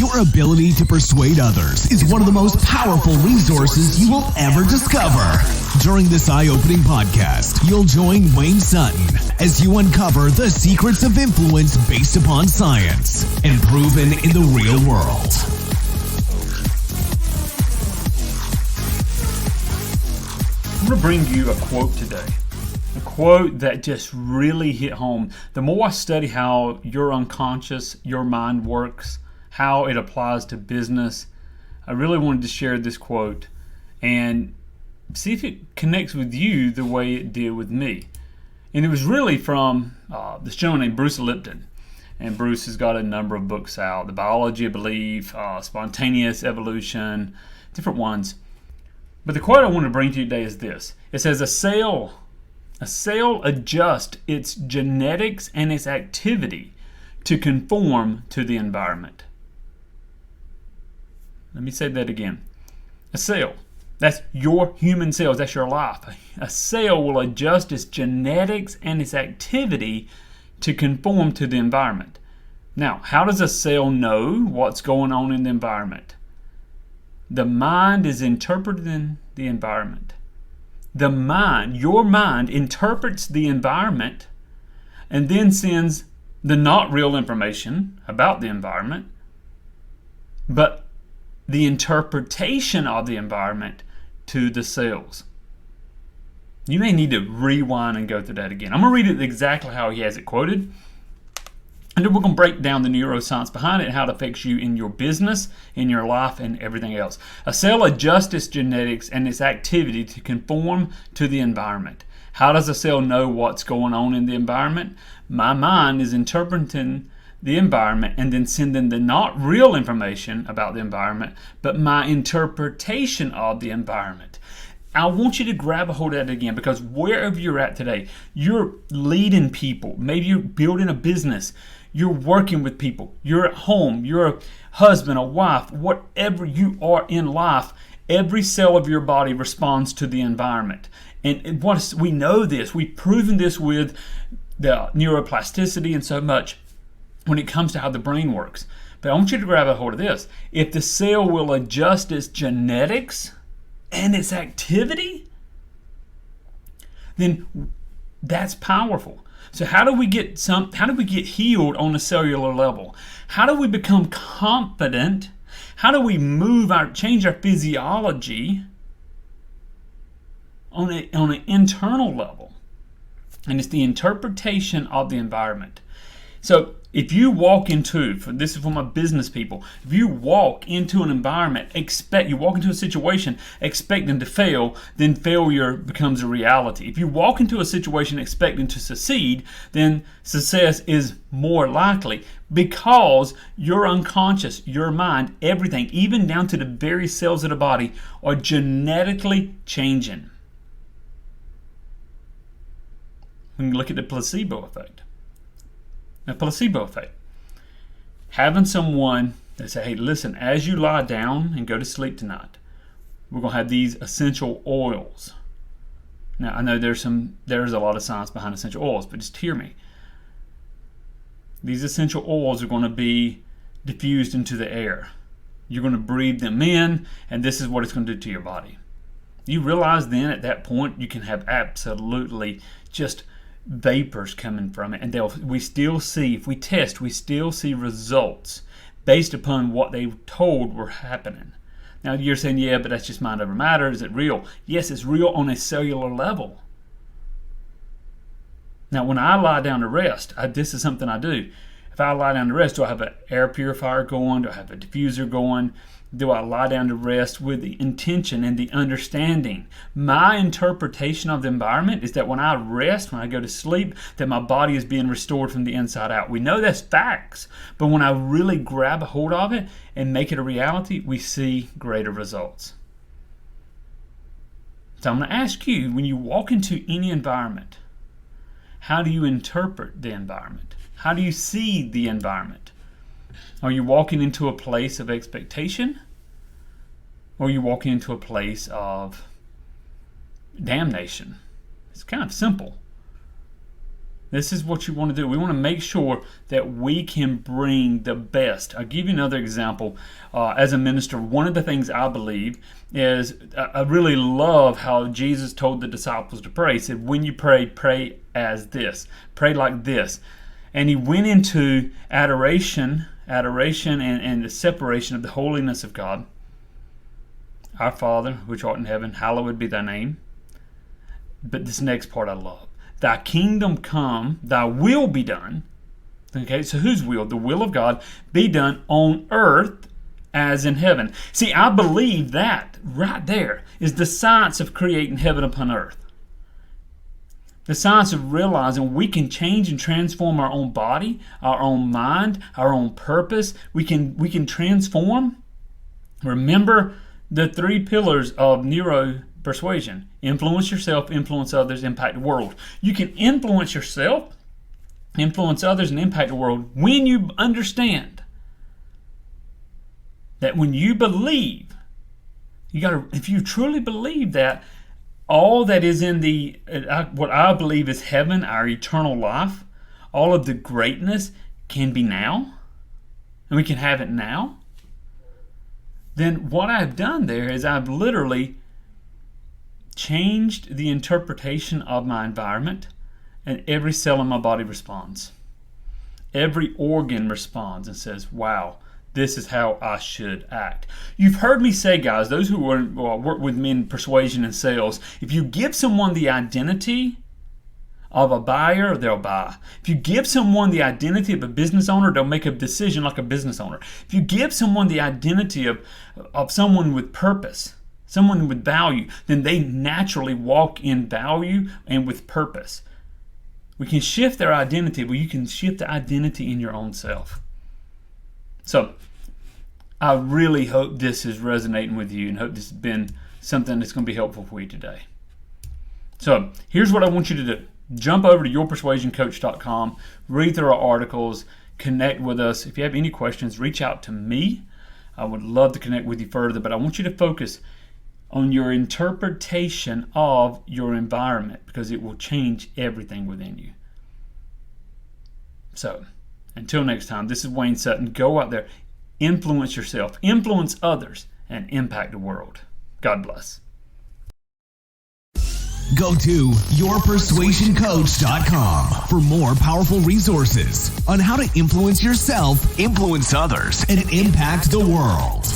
Your ability to persuade others is one of the most powerful resources you will ever discover. During this eye-opening podcast, you'll join Wayne Sutton as you uncover the secrets of influence based upon science and proven in the real world. I'm going to bring you a quote today. A quote that just really hit home. The more I study how your unconscious, your mind works, how it applies to business, I really wanted to share this quote and see if it connects with you the way it did with me. And it was really from this gentleman named Bruce Lipton. And Bruce has got a number of books out. The Biology of Belief, Spontaneous Evolution, different ones. But the quote I want to bring to you today is this. It says, a cell adjusts its genetics and its activity to conform to the environment. Let me say that again. A cell, that's your human cells, that's your life. A cell will adjust its genetics and its activity to conform to the environment. Now, how does a cell know what's going on in the environment? The mind is interpreting the environment. Your mind interprets the environment and then sends the not real information about the environment, but the interpretation of the environment to the cells. You may need to rewind and go through that again. I'm going to read it exactly how he has it quoted. And then we're going to break down the neuroscience behind it and how it affects you in your business, in your life, and everything else. A cell adjusts its genetics and its activity to conform to the environment. How does a cell know what's going on in the environment? My mind is interpreting the environment and then sending the not real information about the environment, but my interpretation of the environment. I want you to grab a hold of that again, because wherever you're at today, you're leading people. Maybe you're building a business. You're working with people. You're at home. You're a husband, a wife, whatever you are in life. Every cell of your body responds to the environment. And we know this. We've proven this with the neuroplasticity and so much when it comes to how the brain works. But I want you to grab a hold of this. If the cell will adjust its genetics and its activity, then that's powerful. So how do we get healed on a cellular level? How do we become confident? How do we change our physiology on an internal level? And it's the interpretation of the environment. So if you walk this is for my business people, if you walk into an environment, you walk into a situation expecting to fail, then failure becomes a reality. If you walk into a situation expecting to succeed, then success is more likely, because your unconscious, your mind, everything, even down to the very cells of the body, are genetically changing. We can look at the placebo effect. A placebo effect. Having someone that say, hey, listen, as you lie down and go to sleep tonight, we're going to have these essential oils. Now, I know there's a lot of science behind essential oils, but just hear me. These essential oils are going to be diffused into the air. You're going to breathe them in, and this is what it's going to do to your body. You realize then at that point you can have absolutely just vapors coming from it, and we still see, if we test, we still see results based upon what they told were happening. Now you're saying, yeah, but that's just mind over matter. Is it real? Yes, it's real on a cellular level. Now when I lie down to rest, this is something I do. If I lie down to rest, do I have an air purifier going? Do I have a diffuser going? Do I lie down to rest with the intention and the understanding? My interpretation of the environment is that when I rest, when I go to sleep, that my body is being restored from the inside out. We know that's facts, but when I really grab a hold of it and make it a reality, we see greater results. So I'm going to ask you, when you walk into any environment, how do you interpret the environment? How do you see the environment? Are you walking into a place of expectation? Or are you walking into a place of damnation? It's kind of simple. This is what you want to do. We want to make sure that we can bring the best. I'll give you another example. As a minister, one of the things I believe is I really love how Jesus told the disciples to pray. He said, when you pray, pray as this. Pray like this. And he went into adoration and the separation of the holiness of God. Our Father, which art in heaven, hallowed be thy name. But this next part I love. Thy kingdom come, thy will be done. Okay, so whose will? The will of God be done on earth as in heaven. See, I believe that right there is the science of creating heaven upon earth. The science of realizing we can change and transform our own body, our own mind, our own purpose. We can transform. Remember the 3 pillars of Nero persuasion. Influence yourself, influence others, impact the world. You can influence yourself, influence others, and impact the world when you understand that when you believe, if you truly believe that all that is in what I believe is heaven, our eternal life, all of the greatness can be now, and we can have it now, then what I've done there is I've literally changed the interpretation of my environment, and every cell in my body responds. Every organ responds and says, wow, this is how I should act. You've heard me say, guys, those who work with me in persuasion and sales, if you give someone the identity of a buyer, they'll buy. If you give someone the identity of a business owner, they'll make a decision like a business owner. If you give someone the identity of someone with purpose, someone with value, then they naturally walk in value and with purpose. We can shift their identity, but you can shift the identity in your own self. So, I really hope this is resonating with you and hope this has been something that's going to be helpful for you today. So, here's what I want you to do. Jump over to yourpersuasioncoach.com, read through our articles, connect with us. If you have any questions, reach out to me. I would love to connect with you further, but I want you to focus on your interpretation of your environment because it will change everything within you. So, until next time, this is Wayne Sutton. Go out there, influence yourself, influence others, and impact the world. God bless. Go to yourpersuasioncoach.com for more powerful resources on how to influence yourself, influence others, and impact the world.